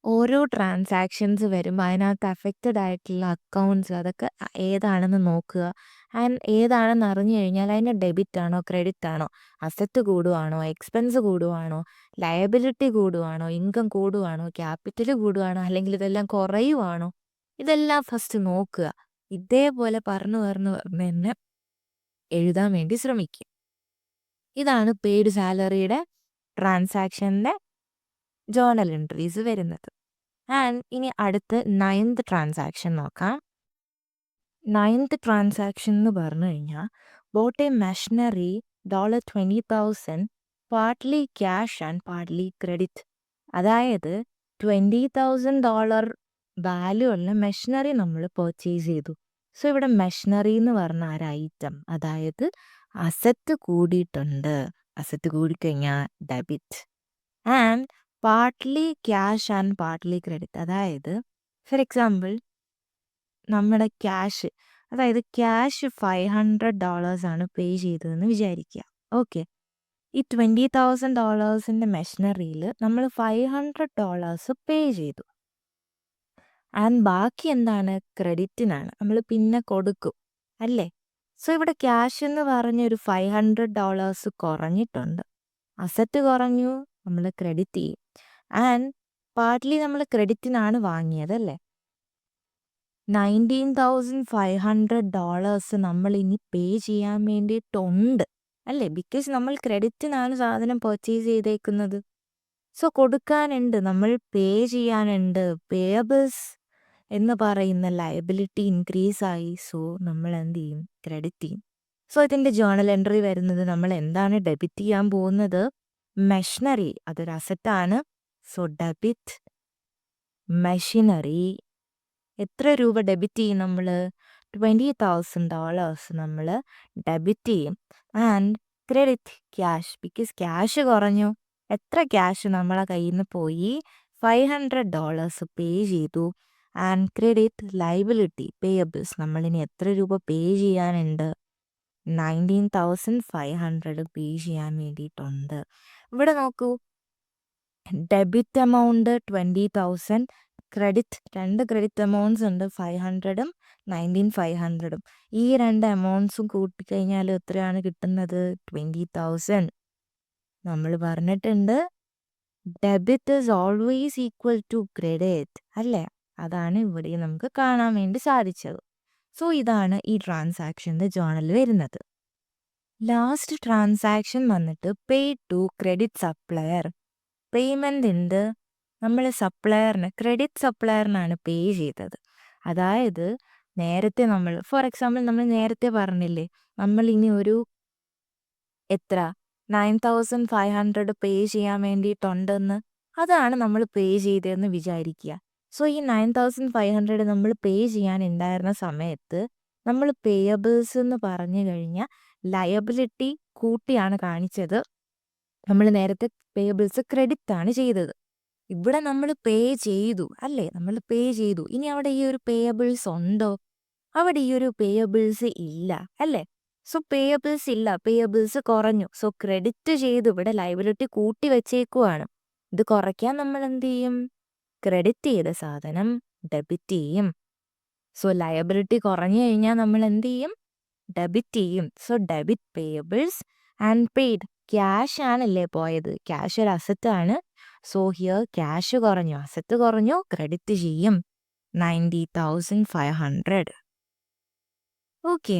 ഓരോ ട്രാൻസാക്ഷൻസ് വരുമ്പോൾ അതിനകത്ത് അഫക്റ്റഡ് ആയിട്ടുള്ള അക്കൗണ്ട്സ് അതൊക്കെ ഏതാണെന്ന് നോക്കുക. ആൻഡ് ഏതാണെന്ന് അറിഞ്ഞു കഴിഞ്ഞാൽ അതിൻ്റെ ഡെബിറ്റ് ആണോ ക്രെഡിറ്റ് ആണോ, അസറ്റ് കൂടുവാണോ എക്സ്പെൻസ് കൂടുവാണോ, ലയബിലിറ്റി കൂടുവാണോ ഇൻകം കൂടുവാണോ, ക്യാപിറ്റൽ കൂടുവാണോ, അല്ലെങ്കിൽ ഇതെല്ലാം കുറയുവാണോ, ഇതെല്ലാം ഫസ്റ്റ് നോക്കുക. ഇതേപോലെ പറഞ്ഞു തന്നെ എഴുതാൻ വേണ്ടി ശ്രമിക്കുക. ഇതാണ് പെയ്ഡ് സാലറിയുടെ ട്രാൻസാക്ഷൻ്റെ ജേർണൽ എൻട്രീസ് വരുന്നത്. ആൻഡ് ഇനി അടുത്ത് 9th ട്രാൻസാക്ഷൻ നോക്കാം. 9th ട്രാൻസാക്ഷൻ എന്ന് പറഞ്ഞു കഴിഞ്ഞാൽ boat A machinery $20,000 partly cash and partly credit. അതായത് $20,000 വാല്യൂ ഉള്ള മെഷീനറി നമ്മൾ പർച്ചേസ് ചെയ്തു. സോ ഇവിടെ മെഷീനറി എന്ന് പറഞ്ഞ ഒരു ഐറ്റം, അതായത് അസറ്റ് കൂടിയിട്ടുണ്ട്. അസറ്റ് കൂടിക്കഴിഞ്ഞാൽ debit. And partly cash and partly credit. അതായത് ഫോർ എക്സാമ്പിൾ നമ്മുടെ ക്യാഷ്, അതായത് ക്യാഷ് $500 ആണ് പേ ചെയ്തതെന്ന് വിചാരിക്കുക. ഓക്കെ, ഈ $20,000 മെഷീനറിയിൽ നമ്മൾ $500 പേ ചെയ്തു. ആൻഡ് ബാക്കി എന്താണ്? ക്രെഡിറ്റിനാണ്. നമ്മൾ പിന്നെ കൊടുക്കും അല്ലേ? സോ ഇവിടെ ക്യാഷ് എന്ന് പറഞ്ഞൊരു $500 കുറഞ്ഞിട്ടുണ്ട്. അസറ്റ് കുറഞ്ഞു, നമ്മൾ ക്രെഡിറ്റ് ചെയ്യും. ആൻഡ് പാർട്ട്ലി നമ്മൾ ക്രെഡിറ്റിനാണ് വാങ്ങിയത് അല്ലേ? $19,500 നമ്മൾ ഇനി പേ ചെയ്യാൻ വേണ്ടിയിട്ടുണ്ട് അല്ലേ? ബിക്കോസ് നമ്മൾ ക്രെഡിറ്റിനാണ് സാധനം പർച്ചേസ് ചെയ്തേക്കുന്നത്. സോ കൊടുക്കാനുണ്ട്, നമ്മൾ പേ ചെയ്യാനുണ്ട്. പേയബിൾസ് എന്ന് പറയുന്ന ലയബിലിറ്റി ഇൻക്രീസ് ആയി. സോ നമ്മൾ എന്ത് ചെയ്യും? ക്രെഡിറ്റ് ചെയ്യും. സോ ഇതിൻ്റെ ജേർണൽ എൻട്രി വരുന്നത് നമ്മൾ എന്താണ് ഡെബിറ്റ് ചെയ്യാൻ പോകുന്നത്? മെഷീനറി, അതൊരു അസറ്റാണ്. So debit machinery. എത്ര രൂപ ഡെബിറ്റ് ചെയ്യും നമ്മൾ? $20,000 നമ്മൾ ഡെബിറ്റ് ചെയ്യും. And credit cash, because cash കുറഞ്ഞു. എത്ര ക്യാഷ് നമ്മളെ കയ്യിൽ നിന്ന് പോയി? $500 പേ ചെയ്തു. ആൻഡ് ക്രെഡിറ്റ് ലയബിലിറ്റി പേയബിൾസ്, നമ്മളിനി എത്ര രൂപ പേ ചെയ്യാനുണ്ട്? $19,500 പേ ചെയ്യാൻ വേണ്ടിയിട്ടുണ്ട്. ഇവിടെ നോക്കൂ, ഡെബിറ്റ് എമൗണ്ട് 20,000, രണ്ട് ക്രെഡിറ്റ് എമൗണ്ട്സ് ഉണ്ട്, 500ഉം 19,500ഉം. ഈ രണ്ട് എമൗണ്ട്സും കൂട്ടിക്കഴിഞ്ഞാൽ എത്രയാണ് കിട്ടുന്നത്? 20,000. നമ്മൾ പറഞ്ഞിട്ടുണ്ട് debit is always equal to credit അല്ലേ? അതാണ് ഇവിടെ നമുക്ക് കാണാൻ വേണ്ടി സാധിച്ചത്. സോ ഇതാണ് ഈ ട്രാൻസാക്ഷൻ്റെ ജേണൽ വരുന്നത്. ലാസ്റ്റ് ട്രാൻസാക്ഷൻ വന്നിട്ട് pay to credit supplier. Payment ഉണ്ട്, നമ്മൾ ക്രെഡിറ്റ് സപ്ലയറിനാണ് പേ ചെയ്തത്. അതായത് നേരത്തെ നമ്മൾ ഫോർ എക്സാമ്പിൾ നമ്മൾ നേരത്തെ പറഞ്ഞില്ലേ, നമ്മൾ ഇനി ഒരു 9,500 പേ ചെയ്യാൻ വേണ്ടിയിട്ടുണ്ടെന്ന്. അതാണ് നമ്മൾ പേ ചെയ്തതെന്ന് വിചാരിക്കുക. സോ ഈ 9,500 നമ്മൾ പേ ചെയ്യാൻ ഉണ്ടായിരുന്ന സമയത്ത് നമ്മൾ പേയബിൾസ് എന്ന് പറഞ്ഞു കഴിഞ്ഞാൽ ലയബിലിറ്റി കൂട്ടിയാണ് കാണിച്ചത്. നമ്മൾ നേരത്തെ പേയബിൾസ് ക്രെഡിറ്റ് ആണ് ചെയ്തത്. ഇവിടെ നമ്മൾ പേ ചെയ്തു അല്ലേ? നമ്മൾ പേ ചെയ്തു. ഇനി അവിടെ ഈ ഒരു പേയബിൾസ് ഉണ്ടോ? അവിടെ ഈ ഒരു പേയബിൾസ് ഇല്ല അല്ലേ? സോ പേയബിൾസ് ഇല്ല, പേയബിൾസ് കുറഞ്ഞു. സോ ക്രെഡിറ്റ് ചെയ്തു, ഇവിടെ ലയബിലിറ്റി കൂട്ടി വെച്ചേക്കുവാണ്. ഇത് കുറയ്ക്കാൻ നമ്മൾ എന്ത് ചെയ്യും? ക്രെഡിറ്റ് ചെയ്ത സാധനം ഡെബിറ്റ് ചെയ്യും. സോ ലയബിലിറ്റി കുറഞ്ഞു കഴിഞ്ഞാൽ നമ്മൾ എന്ത് ചെയ്യും? ഡെബിറ്റ് ചെയ്യും. So debit payables and paid. Cash ആണല്ലേ പോയത്, ക്യാഷ് ഒരു അസറ്റ് ആണ്. സോ ഹിയർ ക്യാഷ് കുറഞ്ഞു, അസറ്റ് കുറഞ്ഞു, ക്രെഡിറ്റ് ചെയ്യും 90,500. ഓക്കെ,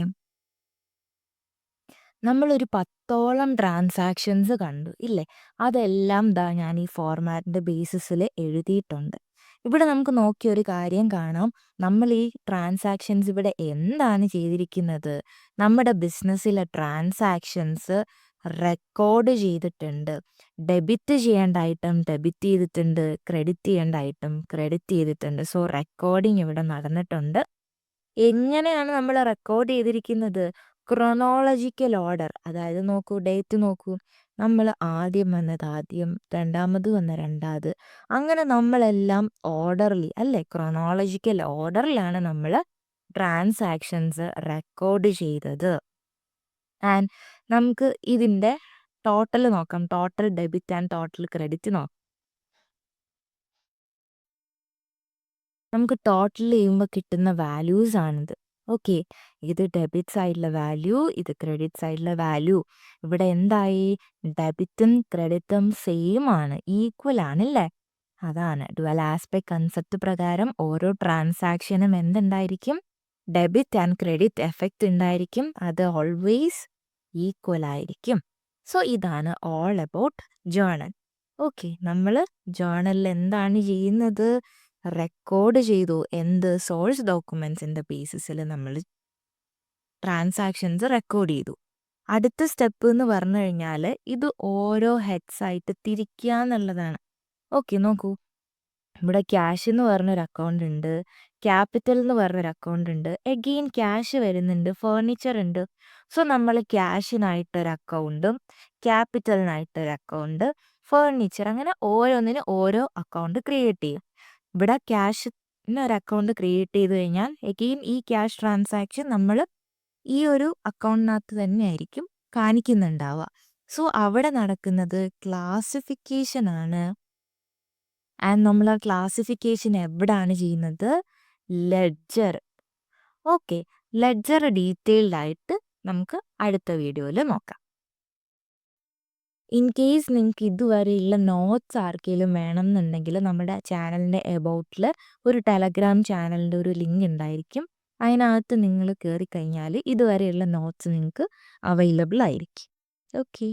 നമ്മളൊരു 10ഓളം ട്രാൻസാക്ഷൻസ് കണ്ടു ഇല്ലേ? അതെല്ലാം ഞാൻ ഈ ഫോർമാറ്റിൻ്റെ ബേസിസിൽ എഴുതിയിട്ടുണ്ട്. ഇവിടെ നമുക്ക് നോക്കിയ ഒരു കാര്യം കാണാം. നമ്മൾ ഈ ട്രാൻസാക്ഷൻസ് ഇവിടെ എന്താണ് ചെയ്തിരിക്കുന്നത്? നമ്മുടെ ബിസിനസ്സിലെ ട്രാൻസാക്ഷൻസ് റെക്കോർഡ് ചെയ്തിട്ടുണ്ട്. ഡെബിറ്റ് ചെയ്യേണ്ട ഐറ്റം ഡെബിറ്റ് ചെയ്തിട്ടുണ്ട്, ക്രെഡിറ്റ് ചെയ്യേണ്ട ഐറ്റം ക്രെഡിറ്റ് ചെയ്തിട്ടുണ്ട്. സോ റെക്കോർഡിങ് ഇവിടെ നടന്നിട്ടുണ്ട്. എങ്ങനെയാണ് നമ്മൾ റെക്കോർഡ് ചെയ്തിരിക്കുന്നത്? Chronological order. അതായത് നോക്കൂ, ഡേറ്റ് നോക്കൂ. നമ്മൾ ആദ്യം വന്നത് ആദ്യം, രണ്ടാമത് വന്ന രണ്ടാമത്, അങ്ങനെ നമ്മളെല്ലാം ഓർഡർലി അല്ലേ, ക്രൊണോളജിക്കൽ ഓർഡറിലാണ് നമ്മൾ ട്രാൻസാക്ഷൻസ് റെക്കോർഡ് ചെയ്തത്. ആൻഡ് നമുക്ക് ഇതിൻ്റെ ടോട്ടൽ നോക്കാം. Total debit and total credit നോക്കാം. നമുക്ക് ടോട്ടൽ ചെയ്യുമ്പോൾ കിട്ടുന്ന വാല്യൂസ് ആണിത്. ഓക്കെ, ഇത് ഡെബിറ്റ് സൈഡിലെ വാല്യൂ, ഇത് ക്രെഡിറ്റ് സൈഡിലെ വാല്യൂ. ഇവിടെ എന്തായി? ഡെബിറ്റും ക്രെഡിറ്റും സെയിം ആണ്, ഈക്വൽ ആണല്ലേ? അതാണ് ഡുവൽ ആസ്പെക്ട് കൺസെപ്റ്റ് പ്രകാരം ഓരോ ട്രാൻസാക്ഷനും എന്തുണ്ടായിരിക്കും? ഡെബിറ്റ് ആൻഡ് ക്രെഡിറ്റ് എഫക്റ്റ് ഉണ്ടായിരിക്കും. അത് ഓൾവേസ് ഈക്വൽ ആയിരിക്കും. സോ ഇതാണ് ഓൾ അബൌട്ട് ജേണൽ. ഓക്കെ, നമ്മൾ ജേണലിൽ എന്താണ് ചെയ്യുന്നത്? റെക്കോർഡ് ചെയ്തു. എന്ത്? സോഴ്സ് ഡോക്യുമെൻസിൻ്റെ ബേസിസിൽ നമ്മൾ ട്രാൻസാക്ഷൻസ് റെക്കോർഡ് ചെയ്തു. അടുത്ത സ്റ്റെപ്പ് എന്ന് പറഞ്ഞു കഴിഞ്ഞാൽ ഇത് ഓരോ ഹെഡ്സ് ആയിട്ട് തിരിക്കുക എന്നുള്ളതാണ്. ഓക്കെ, നോക്കൂ, ഇവിടെ ക്യാഷ് എന്ന് പറഞ്ഞൊരു അക്കൗണ്ട് ഉണ്ട്, ക്യാപിറ്റൽ എന്ന് പറഞ്ഞൊരു അക്കൗണ്ട് ഉണ്ട്, എഗെയിൻ ക്യാഷ് വരുന്നുണ്ട്, ഫേർണിച്ചർ ഉണ്ട്. സോ നമ്മൾ ക്യാഷിനായിട്ടൊരു അക്കൗണ്ടും ക്യാപിറ്റലിനായിട്ടൊരു അക്കൗണ്ട്, ഫേർണിച്ചർ, അങ്ങനെ ഓരോന്നിനും ഓരോ അക്കൗണ്ട് ക്രിയേറ്റ് ചെയ്യും. ഇവിടെ ക്യാഷിന് ഒരു അക്കൗണ്ട് ക്രിയേറ്റ് ചെയ്ത് കഴിഞ്ഞാൽ എഗെയിൻ ഈ ക്യാഷ് ട്രാൻസാക്ഷൻ നമ്മൾ ഈ ഒരു അക്കൗണ്ടിനകത്ത് തന്നെ ആയിരിക്കും കാണിക്കുന്നുണ്ടാവുക. സോ അവിടെ നടക്കുന്നത് ക്ലാസിഫിക്കേഷൻ ആണ്. ആൻഡ് നമ്മൾ ആ ക്ലാസിഫിക്കേഷൻ എവിടെയാണ് ചെയ്യുന്നത്? ലെഡ്ജർ. ഓക്കെ, ലെഡ്ജർ ഡീറ്റെയിൽഡ് ആയിട്ട് നമുക്ക് അടുത്ത വീഡിയോയിൽ നോക്കാം. ഇൻ കേസ് നിങ്ങൾക്ക് ഇതുവരെയുള്ള നോട്ട്സ് ആർക്കെങ്കിലും വേണമെന്നുണ്ടെങ്കിൽ നമ്മുടെ ചാനലിൻ്റെ എബൌട്ടിൽ ഒരു ടെലഗ്രാം ചാനലിൻ്റെ ഒരു ലിങ്ക് ഉണ്ടായിരിക്കും. അതിനകത്ത് നിങ്ങൾ കയറി കഴിഞ്ഞാൽ ഇതുവരെയുള്ള നോട്ട്സ് നിങ്ങൾക്ക് അവൈലബിൾ ആയിരിക്കും. ഓക്കെ.